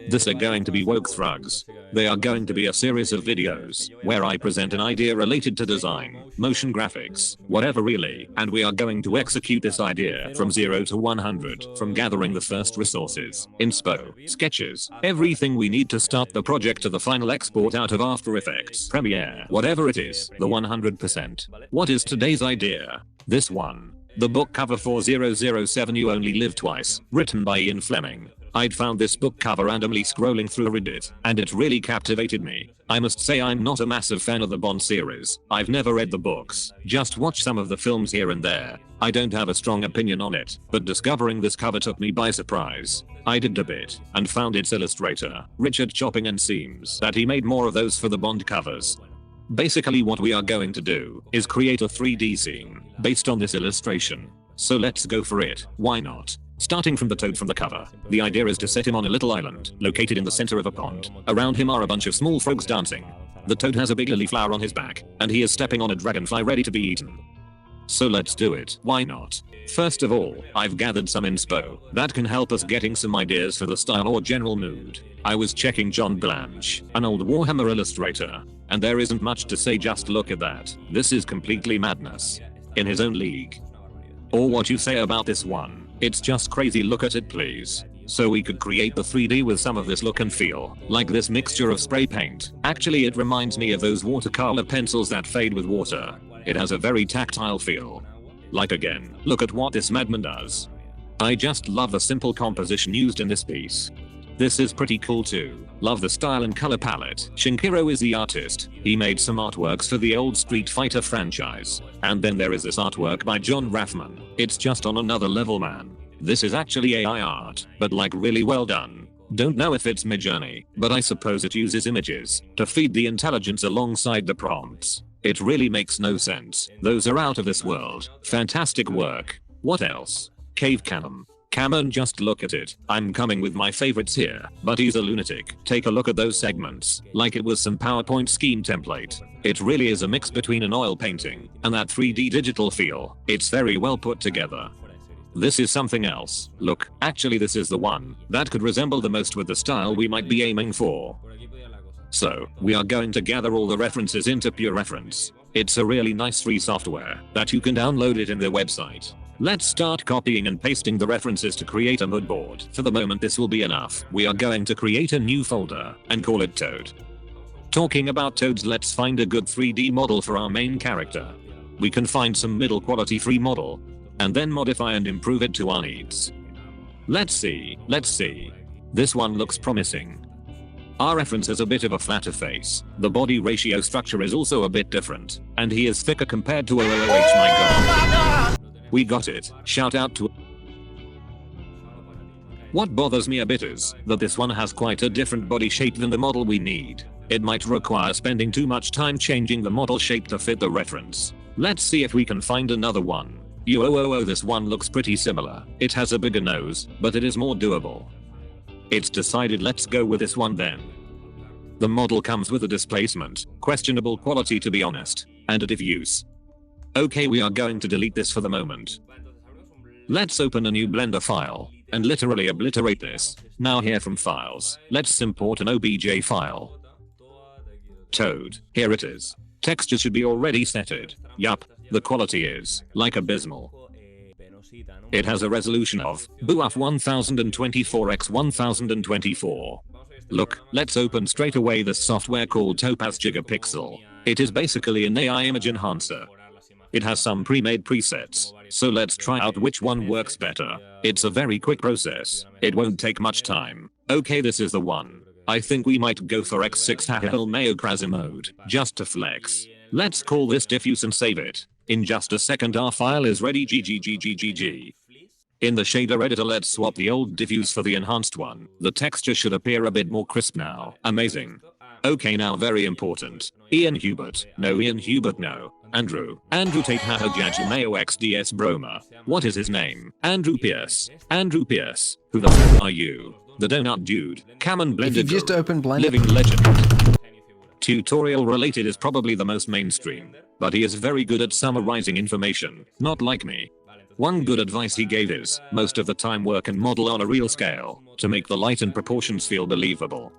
This are going to be woke thrugs. They are going to be a series of videos where I present an idea related to design, motion graphics, whatever really, and we are going to execute this idea from 0 to 100, from gathering the first resources, inspo, sketches, everything we need to start the project to the final export out of After Effects, Premiere, whatever it is, the 100%. What is today's idea? This one. The book cover for 007 You Only Live Twice, written by Ian Fleming. I'd found this book cover randomly scrolling through Reddit, and it really captivated me. I must say I'm not a massive fan of the Bond series. I've never read the books, just watched some of the films here and there. I don't have a strong opinion on it, but discovering this cover took me by surprise. I digged a bit, and found its illustrator, Richard Chopping, and seems that he made more of those for the Bond covers. Basically what we are going to do is create a 3D scene based on this illustration. So let's go for it, why not? Starting from the toad from the cover, the idea is to set him on a little island, located in the center of a pond. Around him are a bunch of small frogs dancing. The toad has a big lily flower on his back, and he is stepping on a dragonfly ready to be eaten. So let's do it, why not? First of all, I've gathered some inspo that can help us getting some ideas for the style or general mood. I was checking John Blanche, an old Warhammer illustrator, and there isn't much to say, just look at that. This is completely madness. In his own league. Or what you say about this one? It's just crazy, look at it please. So we could create the 3D with some of this look and feel, like this mixture of spray paint. Actually it reminds me of those watercolor pencils that fade with water. It has a very tactile feel. Like again, look at what this madman does. I just love the simple composition used in this piece. This is pretty cool too. Love the style and color palette. Shinkiro is the artist. He made some artworks for the old Street Fighter franchise. And then there is this artwork by John Rathman. It's just on another level, man. This is actually AI art, but like really well done. Don't know if it's Midjourney, but I suppose it uses images to feed the intelligence alongside the prompts. It really makes no sense. Those are out of this world. Fantastic work. What else? Cave Canon. Cameron, just look at it. I'm coming with my favorites here, but he's a lunatic. Take a look at those segments, like it was some PowerPoint scheme template. It really is a mix between an oil painting and that 3D digital feel. It's very well put together. This is something else. Look, actually this is the one that could resemble the most with the style we might be aiming for. So, we are going to gather all the references into Pure Reference. It's a really nice free software that you can download it in their website. Let's start copying and pasting the references to create a mood board. For the moment this will be enough. We are going to create a new folder and call it Toad. Talking about toads, let's find a good 3D model for our main character. We can find some middle quality free model and then modify and improve it to our needs. Let's see. This one looks promising. Our reference has a bit of a flatter face. The body ratio structure is also a bit different, and he is thicker compared to OOOH, my god. We got it. Shout out to. What bothers me a bit is that this one has quite a different body shape than the model we need. It might require spending too much time changing the model shape to fit the reference. Let's see if we can find another one. This one looks pretty similar. It has a bigger nose, but it is more doable. It's decided, let's go with this one then. The model comes with a displacement, questionable quality to be honest, and a diffuse. Okay, we are going to delete this for the moment. Let's open a new Blender file and literally obliterate this. Now here from files, let's import an OBJ file. Toad, here it is. Texture should be already setted. Yup, the quality is like abysmal. It has a resolution of BUF 1024 x 1024. Look, let's open straight away this software called Topaz Gigapixel. It is basically an AI image enhancer. It has some pre-made presets, so let's try out which one works better. It's a very quick process. It won't take much time. Okay, this is the one. I think we might go for X6 Mayo mode, just to flex. Let's call this diffuse and save it. In just a second our file is ready. GG. In the shader editor, let's swap the old diffuse for the enhanced one. The texture should appear a bit more crisp now. Amazing. Okay, now very important. Ian Hubert. No. Andrew Tate Hahajaj Mayo XDS Broma. What is his name? Andrew Pierce. Who the f are you? The donut dude. Cameron Blender. If you just open Blender. Living legend. Tutorial related is probably the most mainstream, but he is very good at summarizing information, not like me. One good advice he gave is, most of the time work and model on a real scale, to make the light and proportions feel believable.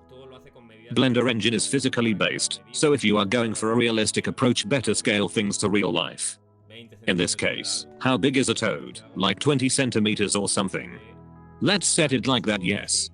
Blender engine is physically based, so if you are going for a realistic approach, better scale things to real life. In this case, how big is a toad? Like 20 centimeters or something? Let's set it like that, yes.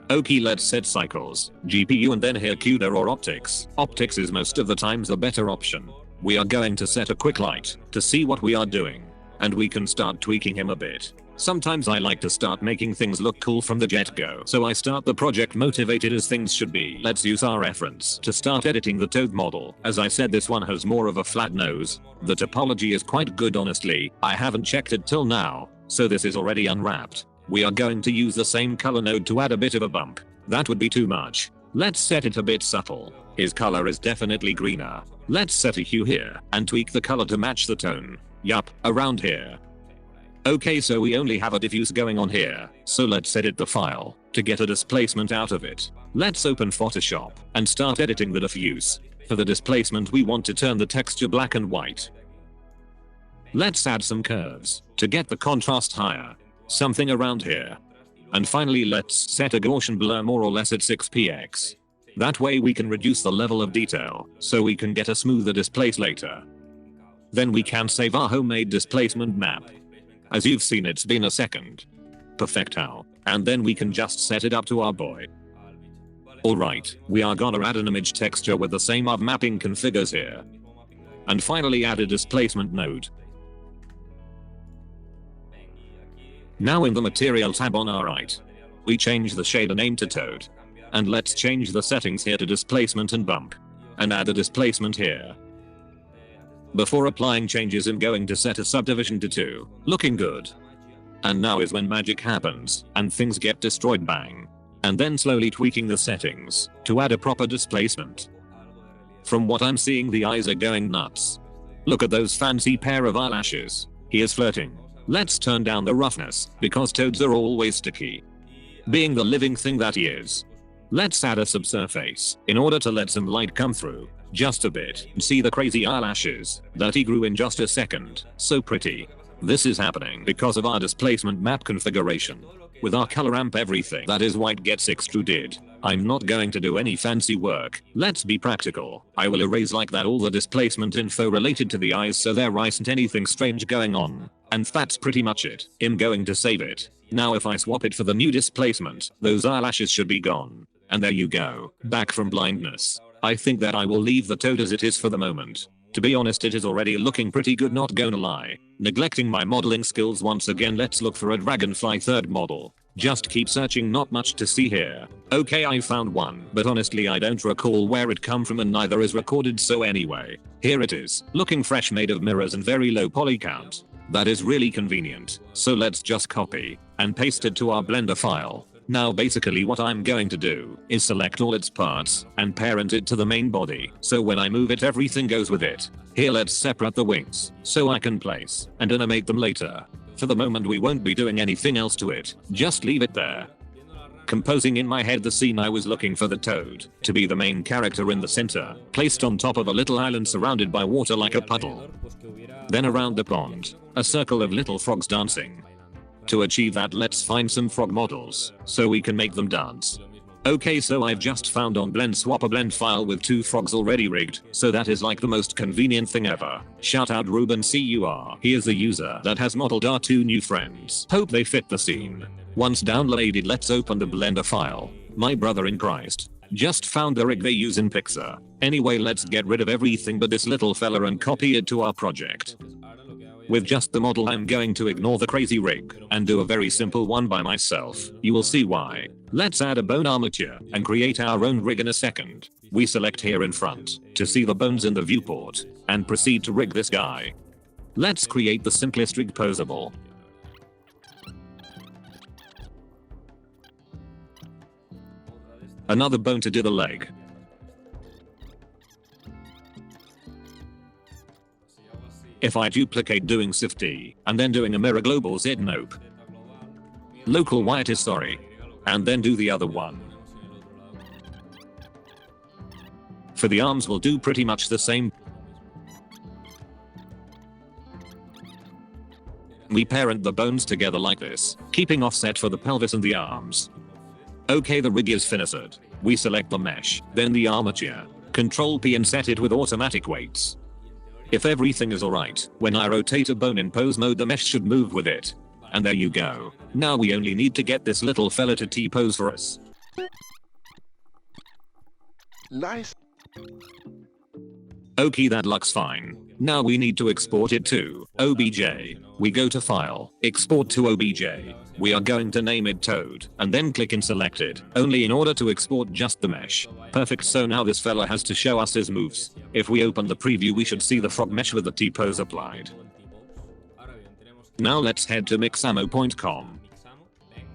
Okay, let's set cycles, GPU, and then here CUDA or optics. Optics is most of the times the better option. We are going to set a quick light to see what we are doing, and we can start tweaking him a bit. Sometimes I like to start making things look cool from the get-go, so I start the project motivated as things should be. Let's use our reference to start editing the toad model. As I said, this one has more of a flat nose. The topology is quite good, honestly. I haven't checked it till now, so this is already unwrapped. We are going to use the same color node to add a bit of a bump. That would be too much. Let's set it a bit subtle. His color is definitely greener. Let's set a hue here and tweak the color to match the tone. Yup, around here. Okay, so we only have a diffuse going on here, so let's edit the file to get a displacement out of it. Let's open Photoshop and start editing the diffuse. For the displacement, we want to turn the texture black and white. Let's add some curves to get the contrast higher, something around here. And finally, let's set a Gaussian blur more or less at 6px. That way we can reduce the level of detail, so we can get a smoother displace later. Then we can save our homemade displacement map. As you've seen, it's been a second. Perfecto. And then we can just set it up to our boy. Alright, we are gonna add an image texture with the same of mapping configures here. And finally add a displacement node. Now in the material tab on our right, we change the shader name to toad. And let's change the settings here to displacement and bump. And add a displacement here. Before applying changes, I'm going to set a subdivision to 2. Looking good. And now is when magic happens, and things get destroyed, bang. And then slowly tweaking the settings, to add a proper displacement. From what I'm seeing, the eyes are going nuts. Look at those fancy pair of eyelashes. He is flirting. Let's turn down the roughness, because toads are always sticky. Being the living thing that he is. Let's add a subsurface, in order to let some light come through. Just a bit. See the crazy eyelashes that he grew in just a second. So pretty. This is happening because of our displacement map configuration. With our color amp, everything that is white gets extruded. I'm not going to do any fancy work. Let's be practical. I will erase like that all the displacement info related to the eyes, so there isn't anything strange going on. And that's pretty much it. I'm going to save it. Now if I swap it for the new displacement, those eyelashes should be gone. And there you go. Back from blindness. I think that I will leave the toad as it is for the moment. To be honest, it is already looking pretty good, not gonna lie. Neglecting my modeling skills once again, let's look for a dragonfly third model. Just keep searching, not much to see here. Okay, I found one, but honestly I don't recall where it come from and neither is recorded, so anyway. Here it is, looking fresh, made of mirrors and very low poly count. That is really convenient, so let's just copy and paste it to our Blender file. Now basically what I'm going to do is select all its parts and parent it to the main body, so when I move it everything goes with it. Here let's separate the wings, so I can place and animate them later. For the moment we won't be doing anything else to it, just leave it there. Composing in my head the scene, I was looking for the toad to be the main character in the center, placed on top of a little island surrounded by water like a puddle. Then around the pond, a circle of little frogs dancing. To achieve that, let's find some frog models, so we can make them dance. Okay, so I've just found on Blend Swap a blend file with 2 frogs already rigged, so that is like the most convenient thing ever. Shout out Ruben CUR, he is the user that has modeled our 2 new friends. Hope they fit the scene. Once downloaded, let's open the Blender file. My brother in Christ just found the rig they use in Pixar. Anyway, let's get rid of everything but this little fella and copy it to our project. With just the model, I'm going to ignore the crazy rig and do a very simple one by myself. You will see why. Let's add a bone armature and create our own rig in a second. We select here in front to see the bones in the viewport and proceed to rig this guy. Let's create the simplest rig possible. Another bone to do the leg. If I duplicate doing Shift D and then doing a mirror global Z, nope. Local white is sorry. And then do the other one. For the arms we'll do pretty much the same. We parent the bones together like this, keeping offset for the pelvis and the arms. Okay, the rig is finished. We select the mesh, then the armature. Control P and set it with automatic weights. If everything is alright, when I rotate a bone in pose mode the mesh should move with it. And there you go. Now we only need to get this little fella to T-pose for us. Nice. Okay, that looks fine. Now we need to export it to OBJ. We go to File, Export to OBJ. We are going to name it Toad, and then click in Selected, only in order to export just the mesh. Perfect, so now this fella has to show us his moves. If we open the preview we should see the frog mesh with the T-pose applied. Now let's head to mixamo.com.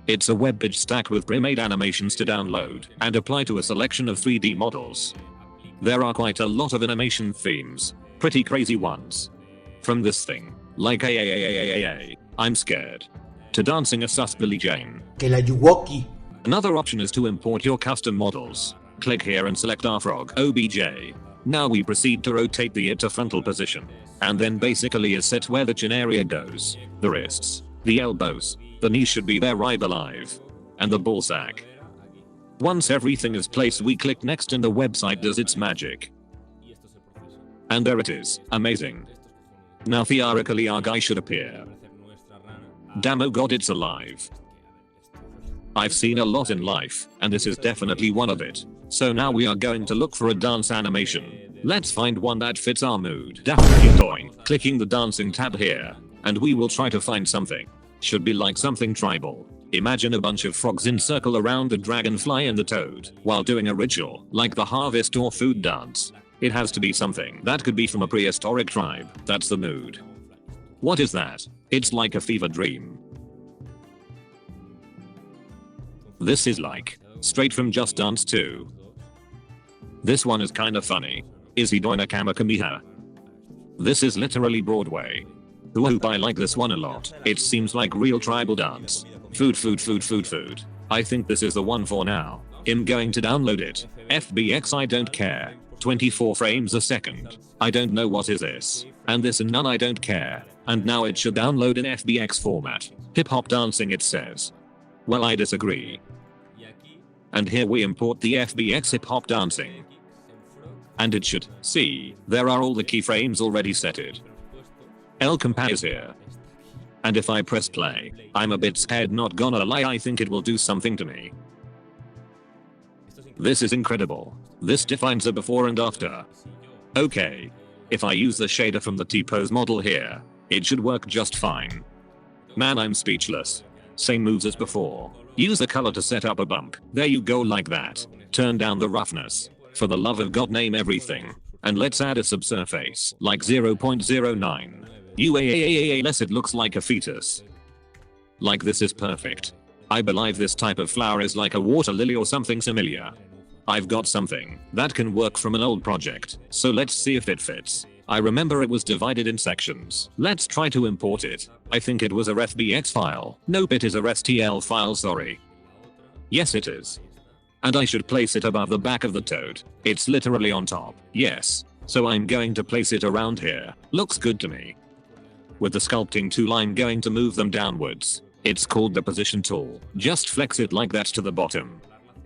It's a webpage stack with pre-made animations to download and apply to a selection of 3D models. There are quite a lot of animation themes, pretty crazy ones. From this thing, like I'm scared, to dancing a sus Billie Jane. Another option is to import your custom models. Click here and select our frog OBJ. Now we proceed to rotate the it to frontal position. And then basically is set where the chin area goes, the wrists, the elbows, the knees should be there right alive, and the ballsack. Once everything is placed we click next and the website does its magic. And there it is, amazing. Now theoretically our guy should appear. Damn, oh god, it's alive. I've seen a lot in life, and this is definitely one of it. So now we are going to look for a dance animation. Let's find one that fits our mood. Clicking the dancing tab here, and we will try to find something. Should be like something tribal. Imagine a bunch of frogs in circle around the dragonfly and the toad, while doing a ritual, like the harvest or food dance. It has to be something that could be from a prehistoric tribe. That's the mood. What is that? It's like a fever dream. This is like, straight from Just Dance 2. This one is kinda funny. Is he doing a Kamehameha? This is literally Broadway. Whoop, I like this one a lot. It seems like real tribal dance. Food. I think this is the one for now. I'm going to download it. FBX I don't care. 24 frames a second. I don't know what is this. And this and none I don't care. And now it should download in FBX format. HipHop Dancing it says. Well, I disagree. And here we import the FBX HipHop Dancing. And it should, see, there are all the keyframes already setted. El compa is here. And if I press play, I'm a bit scared, not gonna lie, I think it will do something to me. This is incredible. This defines a before and after. Okay. If I use the shader from the T-pose model here, it should work just fine. Man, I'm speechless. Same moves as before. Use the color to set up a bump. There you go, like that. Turn down the roughness. For the love of God, name everything. And let's add a subsurface, like 0.09. Less it looks like a fetus. Like this is perfect. I believe this type of flower is like a water lily or something similar. I've got something that can work from an old project, so let's see if it fits. I remember it was divided in sections. Let's try to import it. I think it was a FBX file. Nope, it is a STL file, sorry. Yes, it is. And I should place it above the back of the toad. It's literally on top. Yes. So I'm going to place it around here. Looks good to me. With the sculpting tool I'm going to move them downwards. It's called the position tool. Just flex it like that to the bottom.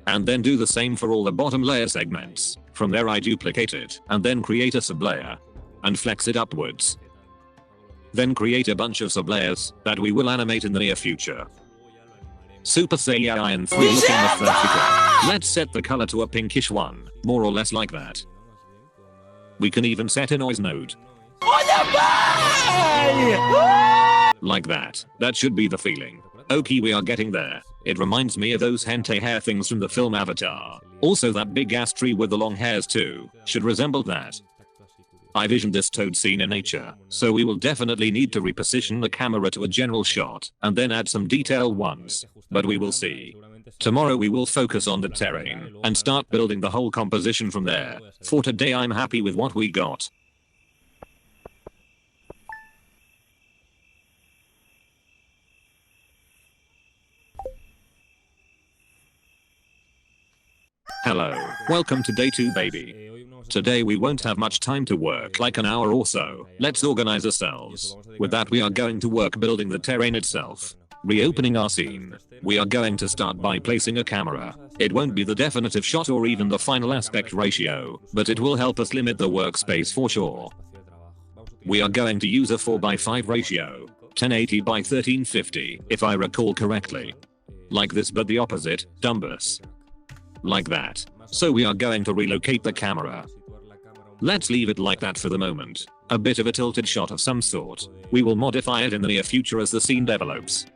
And then do the same for all the bottom layer segments. From there I duplicate it and then create a sublayer. And flex it upwards. Then create a bunch of sublayers that we will animate in the near future. Super Saiyan 3 looking vertical. Let's set the color to a pinkish one, more or less like that. We can even set a noise node. Like that. That should be the feeling. Okay, we are getting there. It reminds me of those hentai hair things from the film Avatar. Also that big ass tree with the long hairs too. Should resemble that. I visioned this toad scene in nature, so we will definitely need to reposition the camera to a general shot and then add some detailed ones. But we will see. Tomorrow we will focus on the terrain and start building the whole composition from there. For today I'm happy with what we got. Hello, welcome to day 2 baby. Today we won't have much time to work, like an hour or so. Let's organize ourselves. With that we are going to work building the terrain itself. Reopening our scene. We are going to start by placing a camera. It won't be the definitive shot or even the final aspect ratio, but it will help us limit the workspace for sure. We are going to use a 4:5 ratio, 1080 by 1350 if I recall correctly. Like this but the opposite, Dumbus. Like that. So we are going to relocate the camera. Let's leave it like that for the moment. A bit of a tilted shot of some sort. We will modify it in the near future as the scene develops.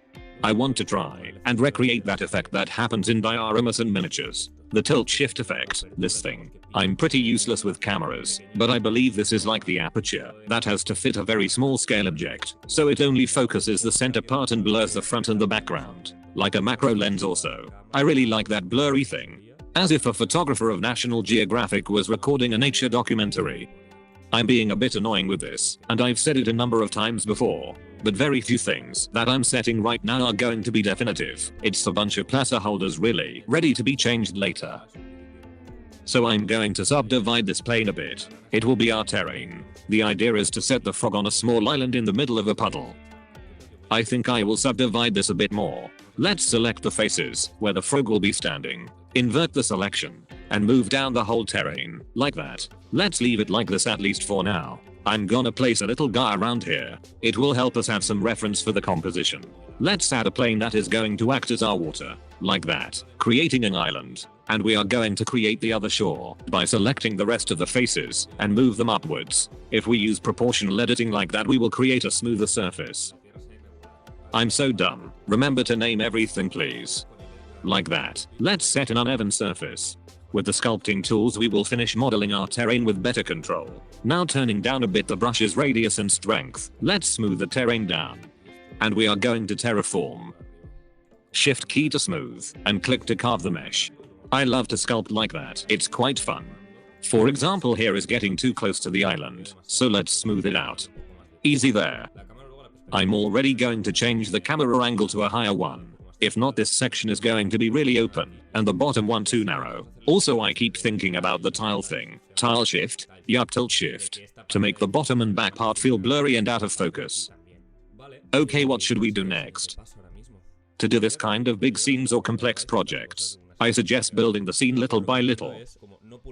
I want to try and recreate that effect that happens in dioramas and miniatures. The tilt shift effect, this thing. I'm pretty useless with cameras, but I believe this is like the aperture that has to fit a very small scale object, so it only focuses the center part and blurs the front and the background. Like a macro lens or so. I really like that blurry thing. As if a photographer of National Geographic was recording a nature documentary. I'm being a bit annoying with this, and I've said it a number of times before, but very few things that I'm setting right now are going to be definitive. It's a bunch of placeholders really, ready to be changed later. So I'm going to subdivide this plane a bit. It will be our terrain. The idea is to set the frog on a small island in the middle of a puddle. I think I will subdivide this a bit more. Let's select the faces, where the frog will be standing. Invert the selection, and move down the whole terrain, like that. Let's leave it like this at least for now. I'm gonna place a little guy around here. It will help us have some reference for the composition. Let's add a plane that is going to act as our water, like that, creating an island. And we are going to create the other shore by selecting the rest of the faces and move them upwards. If we use proportional editing like that we will create a smoother surface. I'm so dumb. Remember to name everything please. Like that. Let's set an uneven surface. With the sculpting tools we will finish modeling our terrain with better control. Now turning down a bit the brush's radius and strength. Let's smooth the terrain down. And we are going to terraform. Shift key to smooth and click to carve the mesh. I love to sculpt like that. It's quite fun. For example here is getting too close to the island, so let's smooth it out. Easy there. I'm already going to change the camera angle to a higher one. If not this section is going to be really open, and the bottom one too narrow. Also I keep thinking about the tile thing. Tile shift, yup tilt shift, to make the bottom and back part feel blurry and out of focus. Okay, what should we do next? To do this kind of big scenes or complex projects, I suggest building the scene little by little.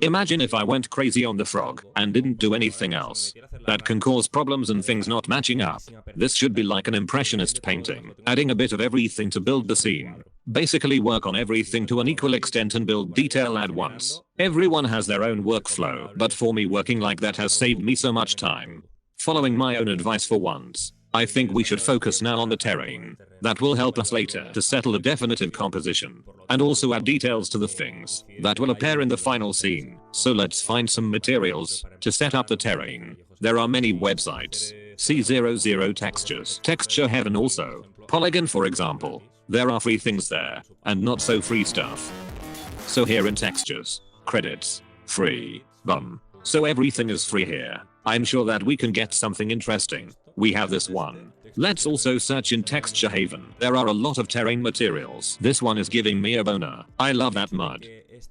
Imagine if I went crazy on the frog and didn't do anything else. That can cause problems and things not matching up. This should be like an impressionist painting, adding a bit of everything to build the scene. Basically work on everything to an equal extent and build detail at once. Everyone has their own workflow, but for me working like that has saved me so much time. Following my own advice for once, I think we should focus now on the terrain. That will help us later to settle a definitive composition, and also add details to the things that will appear in the final scene. So let's find some materials to set up the terrain. There are many websites. C00 textures, texture heaven also, Polygon for example. There are free things there, and not so free stuff. So here in textures, credits, free, bum. So everything is free here. I'm sure that we can get something interesting. We have this one. Let's also search in Texture Haven. There are a lot of terrain materials. This one is giving me a boner. I love that mud.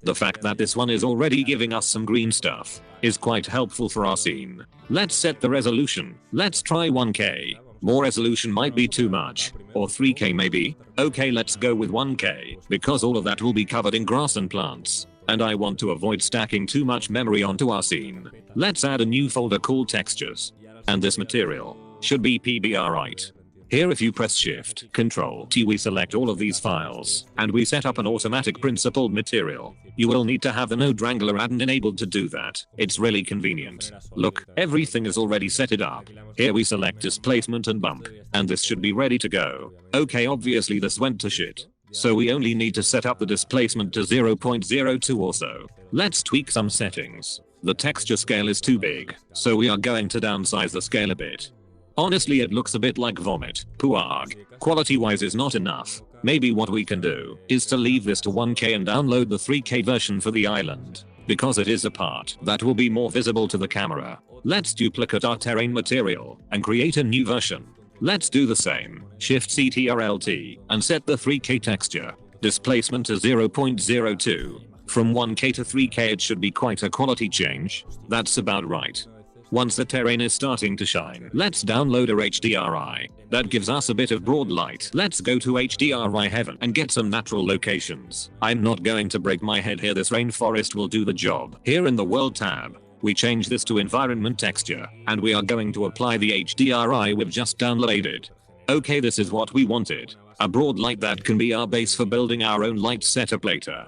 The fact that this one is already giving us some green stuff is quite helpful for our scene. Let's set the resolution. Let's try 1K. More resolution might be too much. Or 3K maybe. Okay, let's go with 1K, because all of that will be covered in grass and plants. And I want to avoid stacking too much memory onto our scene. Let's add a new folder called textures. And this material should be PBR right. Here if you press Shift, Ctrl T we select all of these files, and we set up an automatic principled material. You will need to have the node wrangler add-in enabled to do that. It's really convenient. Look, everything is already set it up. Here we select displacement and bump, and this should be ready to go. Okay, obviously this went to shit. So we only need to set up the displacement to 0.02 or so. Let's tweak some settings. The texture scale is too big, so we are going to downsize the scale a bit. Honestly it looks a bit like vomit. Puarg. Quality wise is not enough. Maybe what we can do is to leave this to 1K and download the 3K version for the island. Because it is a part that will be more visible to the camera. Let's duplicate our terrain material and create a new version. Let's do the same. Shift CTRL-T and set the 3K texture. Displacement to 0.02. From 1K to 3K it should be quite a quality change. That's about right. Once the terrain is starting to shine, let's download our HDRI. That gives us a bit of broad light. Let's go to HDRI heaven and get some natural locations. I'm not going to break my head here, this rainforest will do the job. Here in the world tab, we change this to environment texture, and we are going to apply the HDRI we've just downloaded. Okay, this is what we wanted. A broad light that can be our base for building our own light setup later.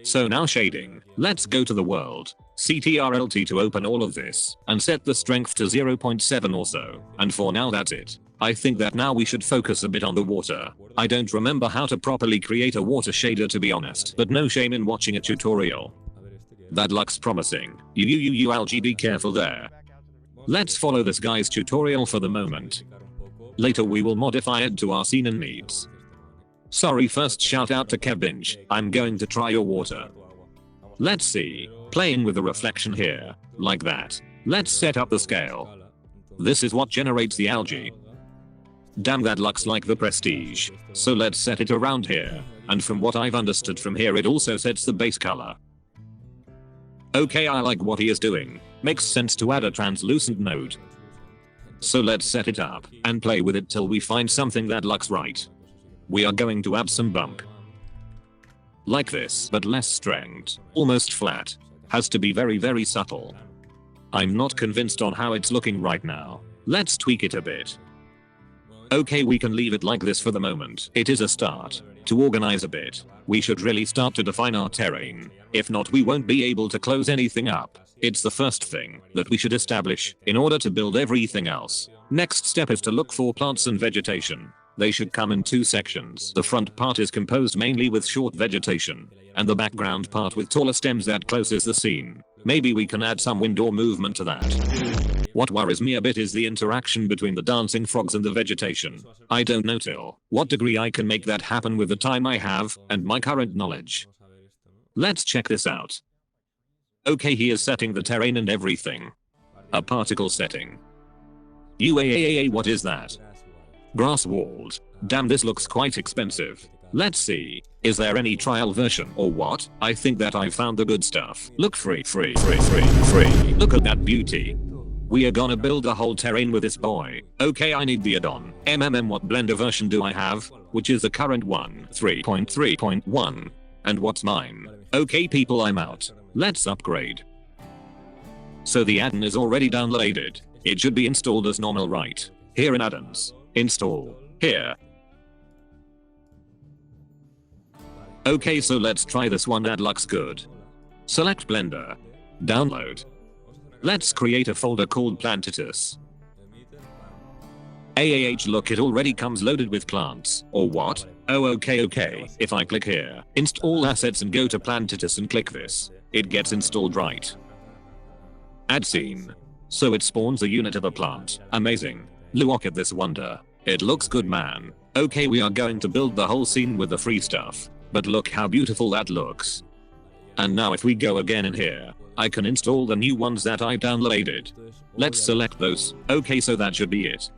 So now shading. Let's go to the world. CTRLT to open all of this, and set the strength to 0.7 or so. And for now that's it. I think that now we should focus a bit on the water. I don't remember how to properly create a water shader to be honest, but no shame in watching a tutorial. That looks promising. Algae, be careful there. Let's follow this guy's tutorial for the moment. Later we will modify it to our scene and needs. Sorry, first shout out to Kebinch. I'm going to try your water. Let's see. Playing with the reflection here. Like that. Let's set up the scale. This is what generates the algae. Damn, that looks like the prestige. So let's set it around here. And from what I've understood from here, it also sets the base color. Okay, I like what he is doing. Makes sense to add a translucent node. So let's set it up and play with it till we find something that looks right. We are going to add some bump. Like this, but less strength. Almost flat. Has to be very subtle. I'm not convinced on how it's looking right now. Let's tweak it a bit. Okay, we can leave it like this for the moment. It is a start. To organize a bit, we should really start to define our terrain. If not, we won't be able to close anything up. It's the first thing that we should establish in order to build everything else. Next step is to look for plants and vegetation. They should come in two sections. The front part is composed mainly with short vegetation, and the background part with taller stems that closes the scene. Maybe we can add some wind or movement to that. What worries me a bit is the interaction between the dancing frogs and the vegetation. I don't know till what degree I can make that happen with the time I have and my current knowledge. Let's check this out. Okay, he is setting the terrain and everything. A particle setting. UAAA, what is that? Grass walled. Damn, this looks quite expensive. Let's see. Is there any trial version or what? I think that I found the good stuff. Look, free. Look at that beauty. We are gonna build the whole terrain with this boy. Okay, I need the add-on. What Blender version do I have? Which is the current one, 3.3.1. And what's mine? Okay people, I'm out. Let's upgrade. So the add-on is already downloaded. It should be installed as normal, right? Here in add-ons. Install. Here. Okay, so let's try this one. That looks good. Select Blender. Download. Let's create a folder called Plantitus. Look, it already comes loaded with plants. Or what? Oh, okay. If I click here, install assets and go to Plantitus and click this, it gets installed, right? Add scene. So it spawns a unit of a plant. Amazing. Look at this wonder. It looks good, man. Okay, we are going to build the whole scene with the free stuff. But look how beautiful that looks. And now if we go again in here, I can install the new ones that I downloaded. Let's select those. Okay, so that should be it.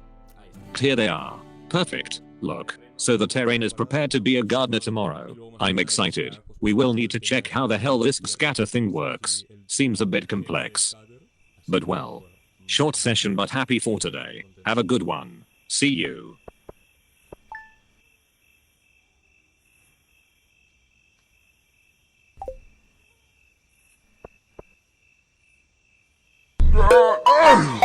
Here they are. Perfect. Look. So the terrain is prepared to be a gardener tomorrow. I'm excited. We will need to check how the hell this scatter thing works. Seems a bit complex. But well. Short session but happy for today. Have a good one. See you.